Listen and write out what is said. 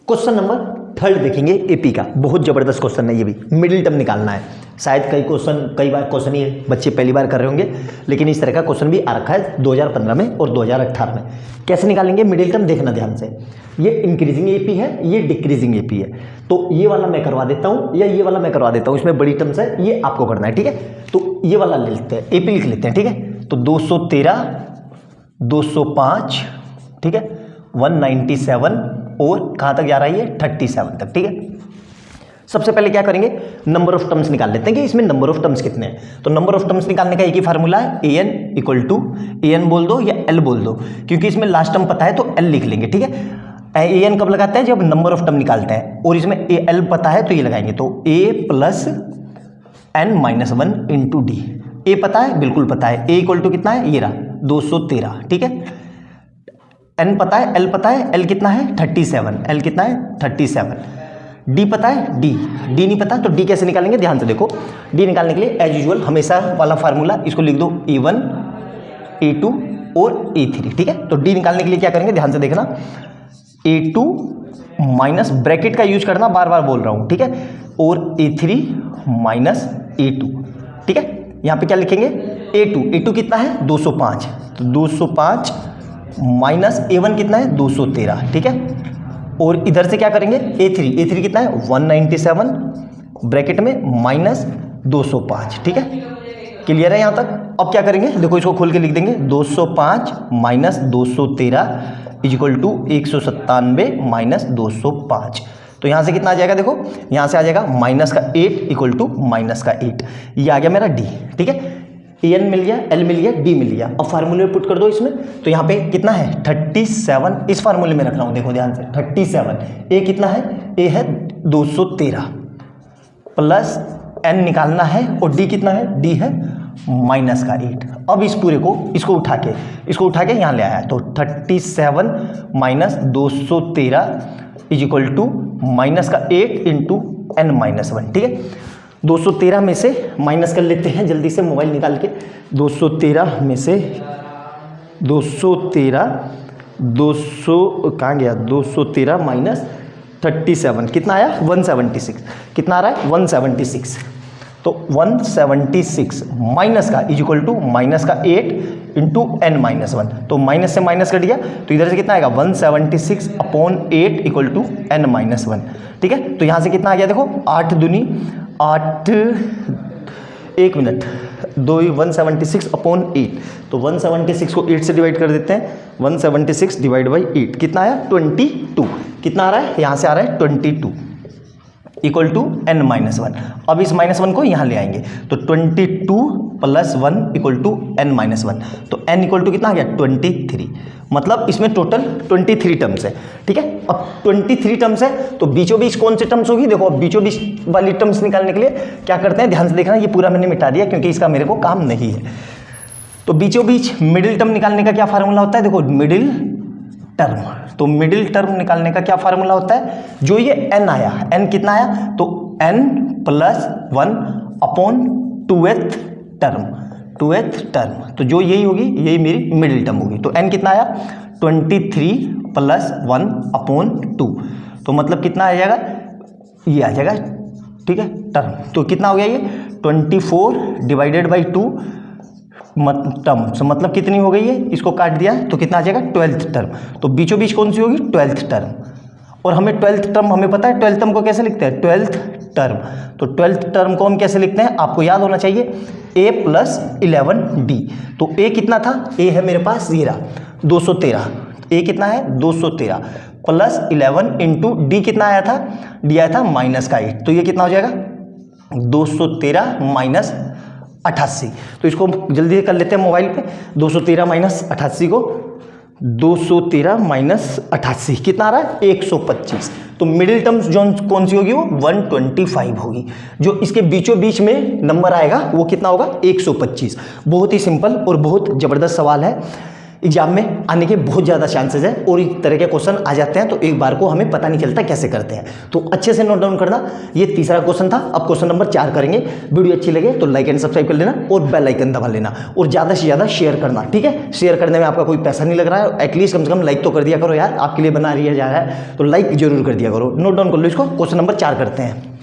Question number 3 देखेंगे AP का। बहुत जबरदस्त क्वेश्चन है ये भी, मिडिल टर्म निकालना है। शायद कई बार क्वेश्चन ये बच्चे पहली बार कर रहे होंगे, लेकिन इस तरह का क्वेश्चन भी आ रखा है 2015 में और 2018 में। कैसे निकालेंगे मिडिल टर्म, देखना ध्यान से। ये इंक्रीजिंग एपी है, ये डिक्रीजिंग एपी है, तो ये वाला मैं करवा देता हूँ या ये वाला मैं करवा देता हूँ। इसमें बड़ी टर्म्स है, ये आपको करना है, ठीक है। तो ये वाला ले लेते हैं, एपी लिख लेते हैं, ठीक है। तो 213, 205, ठीक है, 197 और कहाँ तक जा रहा है ये 37 तक, ठीक है। सबसे पहले क्या करेंगे, नंबर ऑफ टर्म्स निकाल लेते हैं कि इसमें नंबर ऑफ टर्म्स कितने हैं। तो नंबर ऑफ टर्म्स निकालने का एक ही फार्मूला है, an इक्वल टू an बोल दो या l बोल दो, क्योंकि इसमें लास्ट टर्म पता है तो l लिख लेंगे, ठीक है। an कब लगाते हैं, जब नंबर ऑफ टर्म निकालते हैं, और इसमें l पता है तो ये लगाएंगे। तो a plus n-1 into D. a पता है, बिल्कुल पता है, a इक्वल टू कितना है, ये रहा 213, ठीक है। n पता है, l पता है, l कितना है 37, l कितना है 37। d पता है, d नहीं पता, तो d कैसे निकालेंगे, ध्यान से देखो। d निकालने के लिए एज यूजुअल हमेशा वाला फार्मूला, इसको लिख दो a1 a2 और a3, ठीक है। तो d निकालने के लिए क्या करेंगे, ध्यान से देखना, a2 माइनस ब्रैकेट का यूज करना, बार बार बोल रहा हूं, ठीक है, और a3 माइनस a2, ठीक है। यहां पे क्या लिखेंगे, a2 कितना है 205, तो 205 माइनस a1 कितना है 213, ठीक है। और इधर से क्या करेंगे, a3 कितना है 197 ब्रैकेट में माइनस 205, ठीक है। क्लियर है यहाँ तक। अब क्या करेंगे, देखो इसको खोल के लिख देंगे, 205 माइनस 213 इजिकल टू 197 माइनस 205। तो यहाँ से कितना आ जाएगा, देखो यहाँ से आ जाएगा माइनस का 8 इक्वल टू माइनस का 8। ये आ गया मेरा डी, ठीक है। an मिल गया, l मिल गया, d मिल गया। अब फार्मूले में पुट कर दो इसमें, तो यहाँ पे कितना है 37, इस फार्मूले में रख रहा हूँ, देखो ध्यान से 37। a कितना है, a है 213 प्लस n निकालना है, और d कितना है, d है माइनस का 8। अब इस पूरे को इसको उठा के यहाँ ले आया, तो 37 minus 213 is equal to minus का 8 इंटू n-1, ठीक है। 213 में से माइनस कर लेते हैं जल्दी से, मोबाइल निकाल के। 213 में से 213 कहाँ गया, 213 माइनस 37 कितना आया 176, कितना आ रहा है 176। तो 176 माइनस का इज इक्वल टू माइनस का 8 इंटू n-1, तो माइनस से माइनस कट गया, तो इधर से कितना आएगा 176 अपॉन 8 इक्वल टू n-1, ठीक है। तो यहाँ से कितना आ गया, देखो 8 दूनी 8, 1 मिनट 176 अपॉन 8, तो 176 को 8 से डिवाइड कर देते हैं, 176 डिवाइड बाई 8 कितना आया 22, कितना आ रहा है, यहाँ से आ रहा है 22 इक्वल टू n-1। अब इस -1 को यहाँ ले आएंगे, तो 22 प्लस 1 इक्वल टू n-1, तो n इक्वल टू कितना आ गया 23। मतलब इसमें टोटल 23 टर्म्स है, ठीक है। अब 23 टर्म्स है, तो बीचों बीच कौन से टर्म्स होगी, देखो अब बीचों बीच वाली टर्म्स निकालने के लिए क्या करते हैं, ध्यान से देखना। ये पूरा मैंने मिटा दिया क्योंकि इसका मेरे को काम नहीं है। तो बीचों बीच मिडिल टर्म निकालने का क्या फार्मूला होता है, देखो मिडिल टर्म, तो मिडिल टर्म निकालने का क्या फार्मूला होता है, जो ये n आया, n कितना आया, तो n plus 1 upon 2th term, तो जो यही होगी यही मेरी मिडिल टर्म होगी। तो n कितना आया 23 प्लस 1 अपॉन 2, तो मतलब कितना आ जाएगा, ये आ जाएगा, ठीक है, टर्म। तो कितना हो गया ये 24 डिवाइडेड बाई 2 टर्म, मतलब कितनी हो गई है, इसको काट दिया तो कितना आ जाएगा 12th टर्म। तो बीचों बीच कौन सी होगी 12th टर्म, और हमें 12th टर्म हमें पता है, 12th टर्म को कैसे लिखते हैं 12th टर्म। तो 12th टर्म को हम कैसे लिखते हैं, आपको याद होना चाहिए a प्लस 11d। तो a कितना था, a है मेरे पास 213, a कितना है 213 प्लस 11 इंटू d कितना आया था, d आया था माइनस का 8, तो ये कितना हो जाएगा 213 माइनस 88। तो इसको जल्दी कर लेते हैं मोबाइल पे, 213 माइनस 88 को 213 माइनस 88 कितना आ रहा है 125। तो मिडिल टर्म जो कौन सी होगी, वो 125 होगी। जो इसके बीचों बीच में नंबर आएगा वो कितना होगा 125। बहुत ही सिंपल और बहुत ज़बरदस्त सवाल है। एग्जाम में आने के बहुत ज़्यादा चांसेस है और इस तरह के क्वेश्चन आ जाते हैं तो एक बार को हमें पता नहीं चलता कैसे करते हैं। तो अच्छे से नोट डाउन करना। ये तीसरा क्वेश्चन था। अब क्वेश्चन नंबर 4 करेंगे। वीडियो अच्छी लगे तो लाइक एंड सब्सक्राइब कर लेना और बेल आइकन दबा लेना और ज़्यादा से ज़्यादा शेयर करना, ठीक है। शेयर करने में आपका कोई पैसा नहीं लग रहा है, एटलीस्ट कम से कम लाइक तो कर दिया करो यार, आपके लिए बना रही है जा रहा है तो लाइक जरूर कर दिया करो। नोट डाउन कर लो इसको। क्वेश्चन नंबर 4 करते हैं।